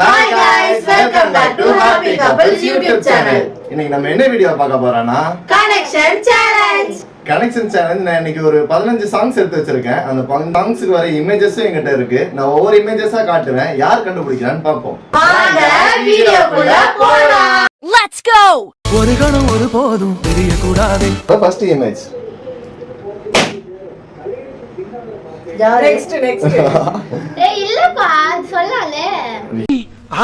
Hi guys, welcome back to Happy Couples YouTube channel. இன்னைக்கு நம்ம என்ன வீடியோ பார்க்க போறோம்னா Connection Challenge. Connection Challenge. நான் இன்னைக்கு ஒரு 15 சாங்ஸ் எடுத்து வச்சிருக்கேன். அந்த சாங்ஸ்க்கு வர இமேजेसும் என்கிட்ட இருக்கு. நான் ஒவ்வொரு இமேजेसா காட்டுவேன். யார் கண்டுபிடிக்கிறான்னு பாப்போம். வாங்க வீடியோக்குள்ள போலாம். Let's go. ஒரு கணம் ஒரு போதும் தெரிய கூடாதே. First image. Next. ஏய் இல்லப்பா சொல்லலே.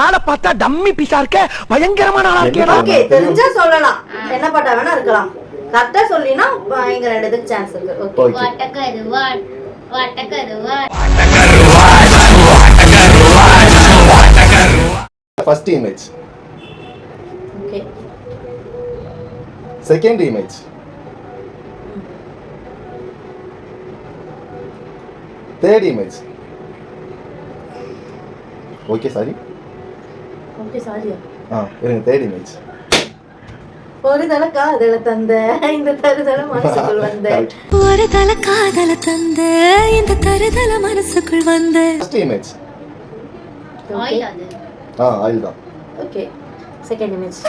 ஆளை பார்த்தா டம்மி பீஸா இருக்க, பயங்கரமான ஆளா இருக்கேடா. ஓகே, தெரிஞ்சா சொல்லலாம். என்ன பாட்டா வேணா இருக்கலாம். கரெக்ட்டா சொல்லினா இங்க ரெண்டுக்கு சான்ஸ் இருக்கு. ஓகே. வாட்டக்கரு what. First image. Okay. Second image. Third image. Okay sorry. Okay சாரியா. இருங்க, தேர்ட் இமேஜ். ஒரு தல காதல தந்த இந்த தருதல மனசுக்குள் வந்த. ஒரு தல காதல தந்த இந்த தருதல மனசுக்குள் வந்த. First image. ஆயில் அது. ஆயில் தான். Okay. Second image.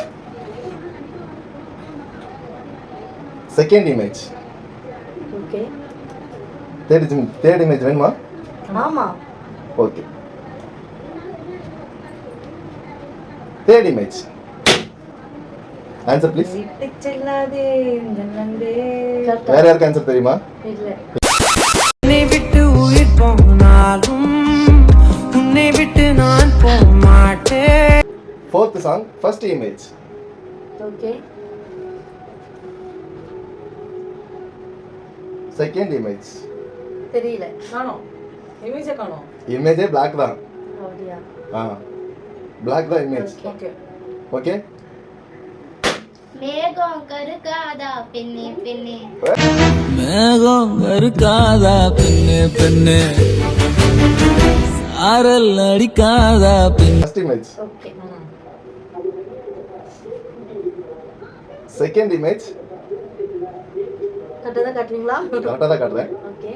Second image. Okay. Third image வேணுமா? ஆமா. Okay. Third image. Answer please. விட்டு செல்லாதே இந்த நண்டே. வேற யாருக்கு ஆன்சர் தெரியுமா? இல்ல. உன்னை விட்டு உயிர் போனாலும் உன்னை விட்டு நான் போக மாட்டேன். Fourth song. First image. Okay. Second image. தெரியல. காணோம். இமேஜ் காணோம். இமேஜே black தான். அப்படியா? black தான் இமேஜ். ஓகே. ஓகே. மேகம் கருக்காதா பெண்ணே பெண்ணே. மேகம் கருக்காதா பெண்ணே பெண்ணே, சாரல் அடிக்காதா பெண்ணே. First image. Okay. Second image. கரெக்ட்டா காட்டுவீங்களா? கரெக்டா தான் காட்டுறேன். Okay.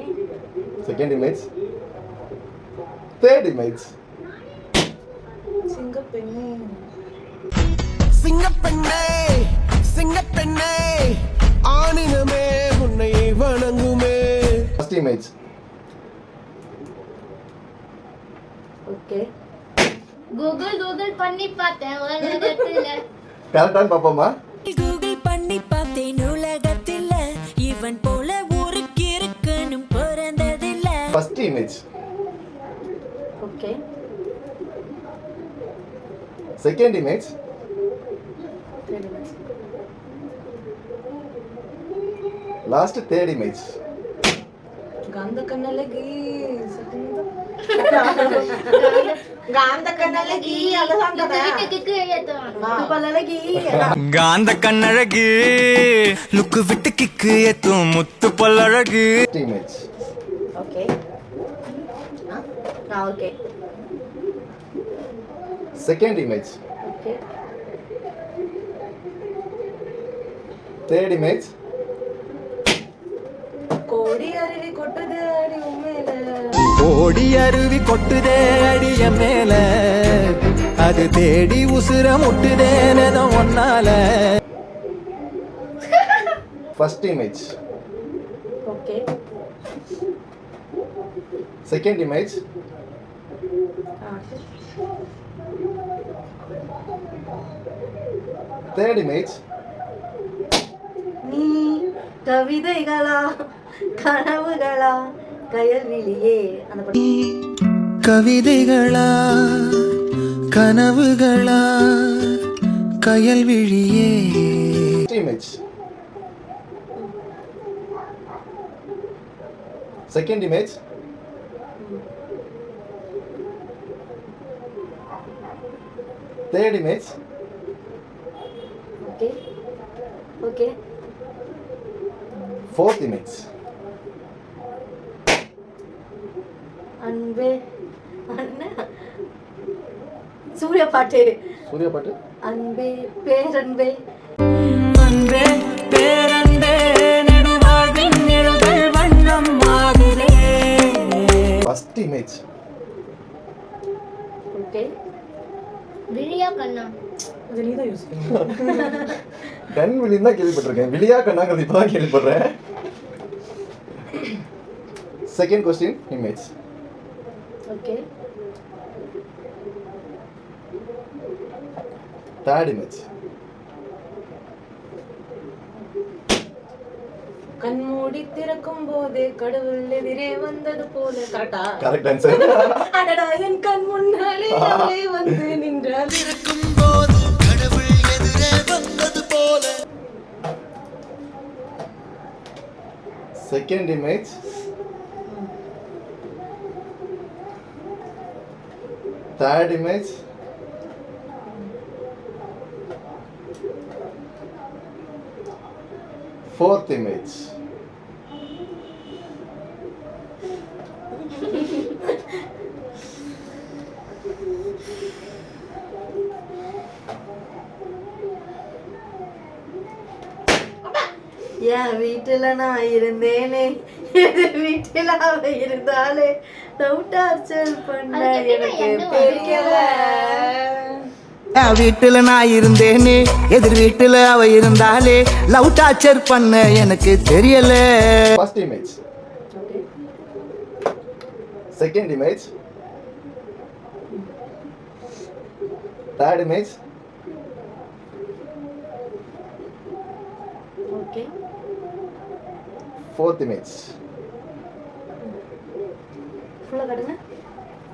Second image. Third image. சிங்கப்பெண்ணே. சிங்கப்பெண்ணே சிங்கப்பெண்ணே, ஆணினமே உன்னை வணங்குமே. First image. ஓகே. கூகுள் பண்ணி பார்த்தேன் உலகத்துல. கரெக்டான்னு பாப்போமா? கூகுள் பண்ணி பார்த்தேன் உலகத்துல இவன் போல ஊருக்கு இருக்கணும் பிறந்ததில்ல. First image. Okay. Second image. Third image. Last third image. காந்த கண்ணலகி காந்த கண்ணலகி அலசாண்டதா கிக்கு ஏத்துவாங்க. முத்துப்பல்லலகி காந்த கண்ணழகு லுக்கு விட்டு கிக்கு ஏத்தும் முத்து பல்லழகு. First image. Okay. Okay. Second image. Okay. Third image. கோடி அருவி கொட்டுது அடி உண்மையில. ஓடி அருவி கொட்டுதே அடிய மேல, அது தேடி உசுர முட்டுதேனதோ ஒன்னால. First image. Okay. Second image. Third image. நீ கவிதைகளா கனவுகளா கயல்விழியே அந்த படம். கவிதைகளா கனவுகளா கயல்விழியே. First image. Second image. Third image. Okay. Okay. Fourth image. அன்பே அண்ணா சூர்யா பாட்டு. சூர்யா பாட்டு. அன்பே பேரன்பே அன்பே பேரன்பே நெடுவாழ்வின் நிழல்கள் வண்ணம் ஆகுதே. First image. ஓகே. விழியா கண்ணா அது நீ தான் யோசிக்கணும். கண் விழின்னு தான் கேள்விப்பட்டிருக்கேன், விழியா கண்ணாங்கிறது இப்போ தான் கேள்விப்படுறேன். Second question, image. Okay. Third image. கண் மூடி திறக்கும் போது கடவுள் எதிரே வந்தது போல. கரெக்டா? Correct answer. அடடா என் கண் முன்னாலே அவளே வந்து நின்றாள். Second image. Third image. Fourth image. என் வீட்டுல நான் இருந்தேனே, எதிர் வீட்டுல அவ இருந்தாலே, டார்ச்சர் பண்ண அதுக்கு எப்படி எனக்கு என்ன தெரியல. வீட்டுல நான் இருந்தேனே, எதிர் வீட்டுல அவ இருந்தாலே, லவ் டார்ச்சர் பண்ண எனக்கு தெரியல. First image. Second image. Third image. Okay. Fourth image. ஃபுல்லா காட்டுங்க.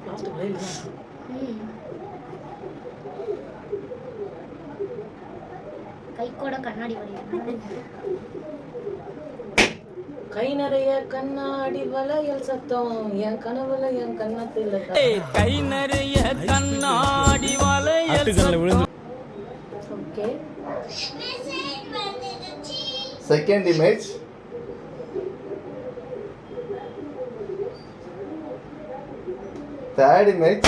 லாஸ்ட் வரையில கை கூட கண்ணாடி வரையும். கை நிறைய கண்ணாடி வளையல் சத்தம் என் கனவுல என் கண்ணத்துல. கை நிறைய கண்ணாடி வளையல். Okay. Second image. Third image.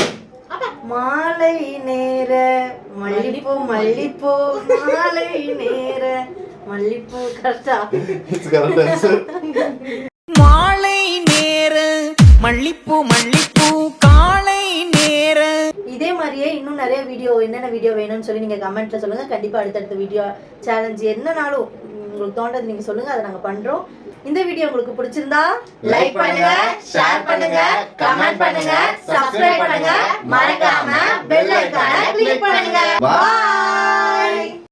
மாலை நேர மல்லிப்பூ மல்லிப்பூ, மாலை நேர மல்லிப்பூ. கரெக்டா? It's correct answer. மாலை நேர மல்லிப்பூ மல்லிப்பூ, காலை நேர. இதே மாதிரியே இன்னும் நிறைய வீடியோ, என்னென்ன வீடியோ வேணும்னு சொல்லி நீங்க கமெண்ட்ல சொல்லுங்க. கண்டிப்பா அடுத்தடுத்த வீடியோ சேலஞ்ச் என்னனாலும் உங்களுக்கு தோன்றது நீங்க சொல்லுங்க, அதை நாங்க பண்றோம். இந்த வீடியோ உங்களுக்கு பிடிச்சிருந்தா லைக் பண்ணுங்க, ஷேர் பண்ணுங்க, கமெண்ட் பண்ணுங்க, சப்ஸ்கிரைப் பண்ணுங்க, மறக்காம பெல் ஐகானை கிளிக் பண்ணுங்க. Bye. பாய்.